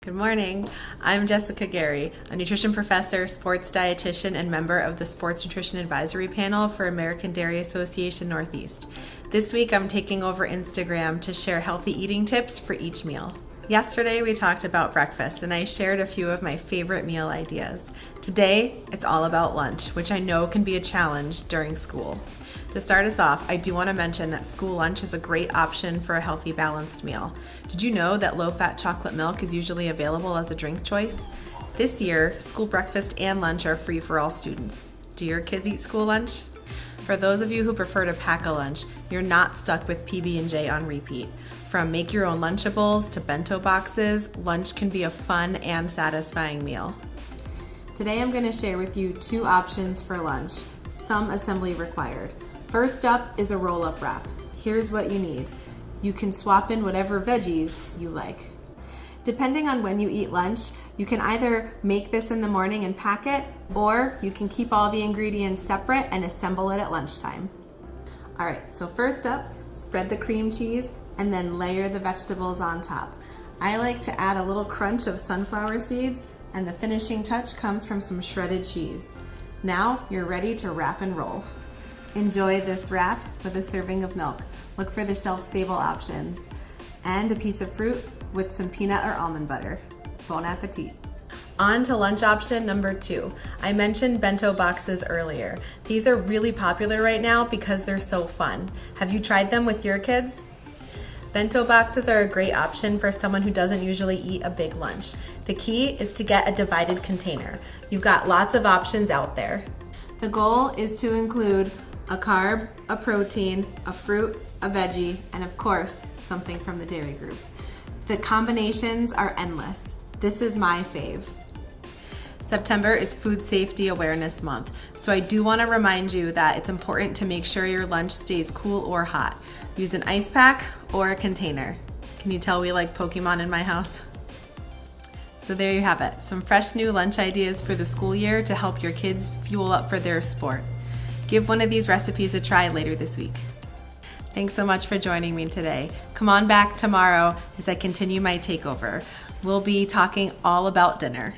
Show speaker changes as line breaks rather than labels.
Good morning. I'm Jessica Garay, a nutrition professor, sports dietitian, and member of the Sports Nutrition Advisory Panel for American Dairy Association Northeast. This week I'm taking over Instagram to share healthy eating tips for each meal. Yesterday we talked about breakfast and I shared a few of my favorite meal ideas. Today it's all about lunch, which I know can be a challenge during school. To start us off, I do want to mention that school lunch is a great option for a healthy, balanced meal. Did you know that low-fat chocolate milk is usually available as a drink choice? This year, school breakfast and lunch are free for all students. Do your kids eat school lunch? For those of you who prefer to pack a lunch, you're not stuck with PB&J on repeat. From make your own Lunchables to Bento Boxes, lunch can be a fun and satisfying meal. Today I'm going to share with you two options for lunch, some assembly required. First up is a roll-up wrap. Here's what you need. You can swap in whatever veggies you like. Depending on when you eat lunch, you can either make this in the morning and pack it, or you can keep all the ingredients separate and assemble it at lunchtime. All right, so first up, spread the cream cheese and then layer the vegetables on top. I like to add a little crunch of sunflower seeds, and the finishing touch comes from some shredded cheese. Now you're ready to wrap and roll. Enjoy this wrap with a serving of milk. Look for the shelf-stable options and a piece of fruit with some peanut or almond butter. Bon appetit. On to lunch option number 2. I mentioned bento boxes earlier. These are really popular right now because they're so fun. Have you tried them with your kids? Bento boxes are a great option for someone who doesn't usually eat a big lunch. The key is to get a divided container. You've got lots of options out there. The goal is to include a carb, a protein, a fruit, a veggie, and of course, something from the dairy group. The combinations are endless. This is my fave. September is Food Safety Awareness Month, so I do want to remind you that it's important to make sure your lunch stays cool or hot. Use an ice pack or a container. Can you tell we like Pokemon in my house? So there you have it, some fresh new lunch ideas for the school year to help your kids fuel up for their sport. Give one of these recipes a try later this week. Thanks so much for joining me today. Come on back tomorrow as I continue my takeover. We'll be talking all about dinner.